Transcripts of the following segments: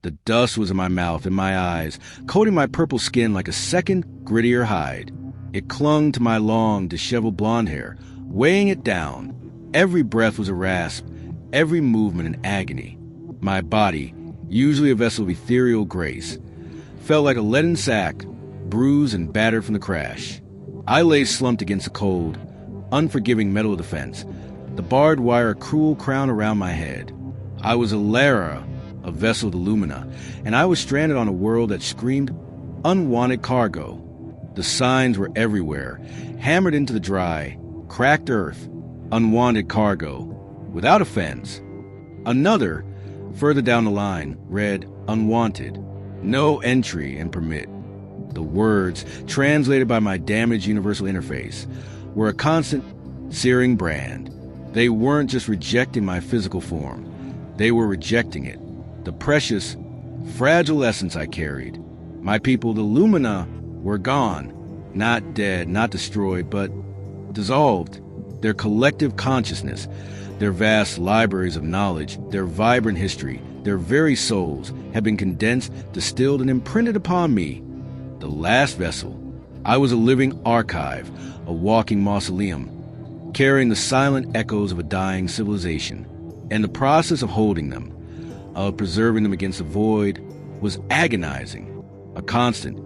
The dust was in my mouth and my eyes, coating my purple skin like a second, grittier hide. It clung to my long, disheveled blonde hair, weighing it down. Every breath was a rasp, every movement an agony. My body, usually a vessel of ethereal grace, felt like a leaden sack, bruised and battered from the crash. I lay slumped against the cold, unforgiving metal of the fence, the barbed wire a cruel crown around my head. I was a Lara, a vessel of the Lumina, and I was stranded on a world that screamed unwanted cargo. The signs were everywhere, hammered into the dry, cracked earth, unwanted cargo, without offense. Another, further down the line, read unwanted, no entry and permit. The words, translated by my damaged universal interface, were a constant, searing brand. They weren't just rejecting my physical form. They were rejecting it. The precious, fragile essence I carried. My people, the Lumina, were gone. Not dead, not destroyed, but dissolved. Their collective consciousness, their vast libraries of knowledge, their vibrant history, their very souls had been condensed, distilled, and imprinted upon me. The last vessel. I was a living archive, a walking mausoleum, carrying the silent echoes of a dying civilization. And the process of holding them, of preserving them against the void, was agonizing. A constant,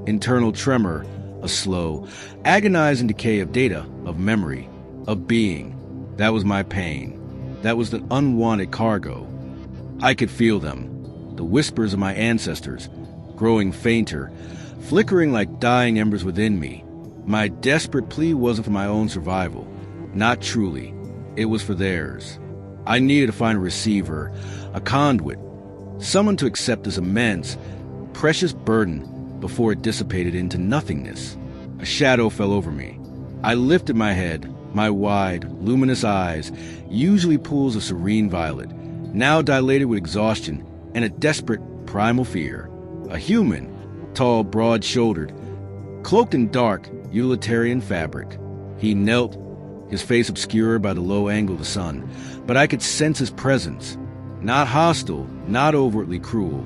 internal tremor, a slow, agonizing decay of data, of memory, of being. That was my pain. That was the unwanted cargo. I could feel them, the whispers of my ancestors, growing fainter, flickering like dying embers within me. My desperate plea wasn't for my own survival. Not truly. It was for theirs. I needed to find a receiver, a conduit, someone to accept this immense, precious burden before it dissipated into nothingness. A shadow fell over me. I lifted my head, my wide, luminous eyes, usually pools of serene violet, now dilated with exhaustion and a desperate, primal fear. A human, tall, broad-shouldered, cloaked in dark, utilitarian fabric. He knelt, his face obscured by the low angle of the sun, but I could sense his presence. Not hostile, not overtly cruel,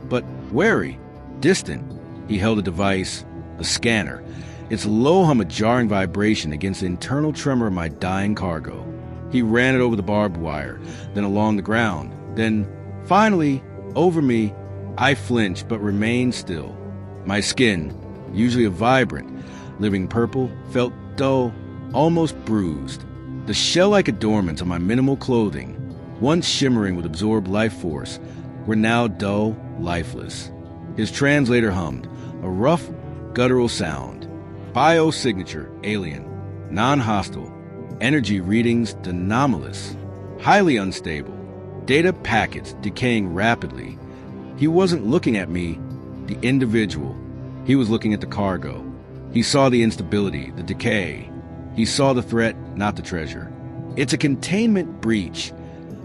but wary, distant. He held a device, a scanner, its low hum a jarring vibration against the internal tremor of my dying cargo. He ran it over the barbed wire, then along the ground, then, finally, over me. I flinched but remained still. My skin, usually a vibrant, living purple, felt dull, almost bruised. The shell-like adornments on my minimal clothing, once shimmering with absorbed life force, were now dull, lifeless. His translator hummed, a rough, guttural sound. Biosignature, alien, non-hostile. Energy readings, anomalous. Highly unstable. Data packets decaying rapidly. He wasn't looking at me, the individual. He was looking at the cargo. He saw the instability, the decay. He saw the threat, not the treasure. It's a containment breach.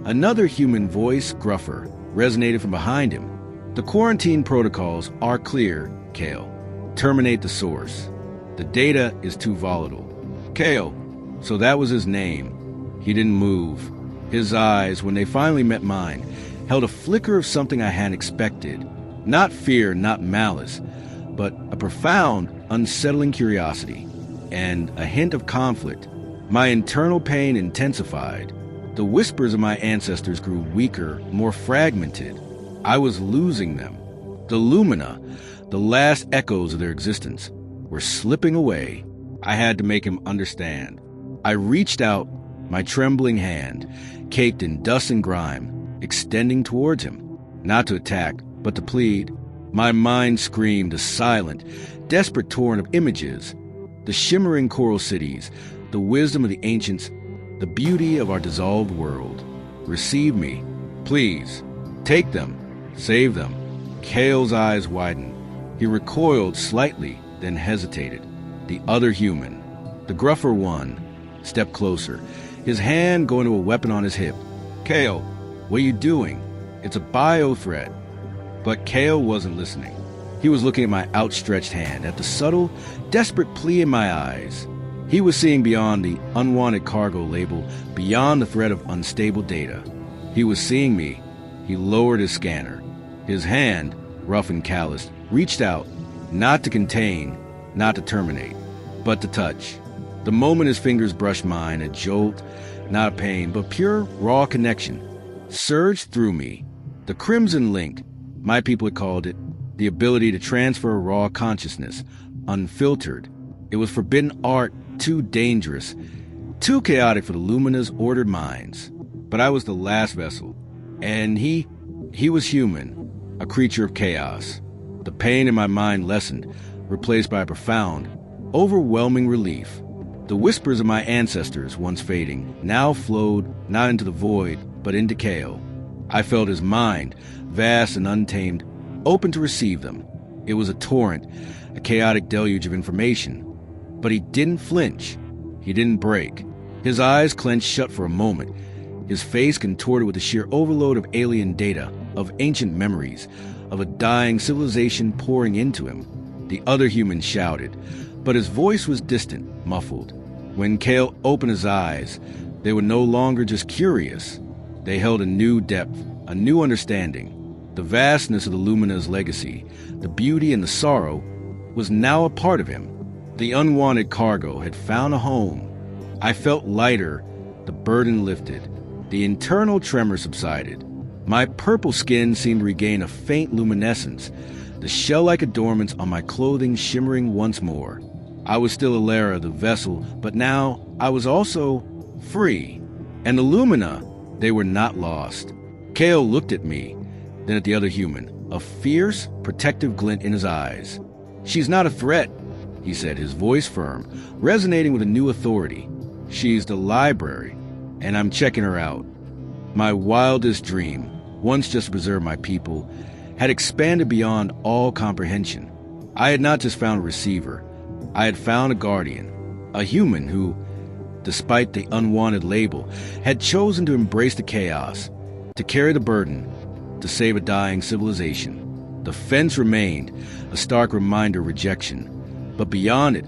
Another human voice, gruffer, resonated from behind him. The quarantine protocols are clear, Kale. Terminate the source. The data is too volatile. Kale. So that was his name. He didn't move. His eyes, when they finally met mine, held a flicker of something I hadn't expected. Not fear, not malice, but a profound, unsettling curiosity. And a hint of conflict. My internal pain intensified. The whispers of my ancestors grew weaker, more fragmented. I was losing them. The Lumina, the last echoes of their existence, were slipping away. I had to make him understand. I reached out, my trembling hand, caked in dust and grime, extending towards him, not to attack, but to plead. My mind screamed a silent, desperate torrent of images, the shimmering coral cities, the wisdom of the ancients, the beauty of our dissolved world. Receive me, please. Take them, save them. Kale's eyes widened. He recoiled slightly, then hesitated. The other human, the gruffer one, stepped closer, his hand going to a weapon on his hip. Kale, what are you doing? It's a bio threat. But Kale wasn't listening. He was looking at my outstretched hand, at the subtle, desperate plea in my eyes. He was seeing beyond the unwanted cargo label, beyond the threat of unstable data. He was seeing me. He lowered his scanner. His hand, rough and calloused, reached out, not to contain, not to terminate, but to touch. The moment his fingers brushed mine, a jolt, not a pain, but pure, raw connection, surged through me. The Crimson Link, my people had called it, the ability to transfer a raw consciousness, unfiltered. It was forbidden art, too dangerous, too chaotic for the Lumina's ordered minds. But I was the last vessel, and he was human, a creature of chaos. The pain in my mind lessened, replaced by a profound, overwhelming relief. The whispers of my ancestors, once fading, now flowed not into the void, but into Kale. I felt his mind, vast and untamed, open to receive them. It was a torrent, a chaotic deluge of information. But he didn't flinch. He didn't break. His eyes clenched shut for a moment, his face contorted with the sheer overload of alien data, of ancient memories, of a dying civilization pouring into him. The other humans shouted, but his voice was distant, muffled. When Kale opened his eyes, they were no longer just curious. They held a new depth, a new understanding. The vastness of the Lumina's legacy, the beauty and the sorrow, was now a part of him. The unwanted cargo had found a home. I felt lighter, the burden lifted. The internal tremor subsided. My purple skin seemed to regain a faint luminescence, the shell-like adornments on my clothing shimmering once more. I was still Alara, the vessel, but now I was also free. And the Lumina, they were not lost. Kale looked at me, then at the other human, a fierce, protective glint in his eyes. "She's not a threat," he said, his voice firm, resonating with a new authority. "She's the library, and I'm checking her out." My wildest dream, once just to preserve my people, had expanded beyond all comprehension. I had not just found a receiver. I had found a guardian, a human who, despite the unwanted label, had chosen to embrace the chaos, to carry the burden, to save a dying civilization. The fence remained, a stark reminder of rejection. But beyond it,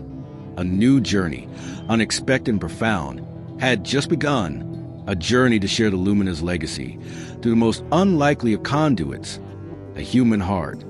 a new journey, unexpected and profound, had just begun. A journey to share the Lumina's legacy through the most unlikely of conduits, a human heart.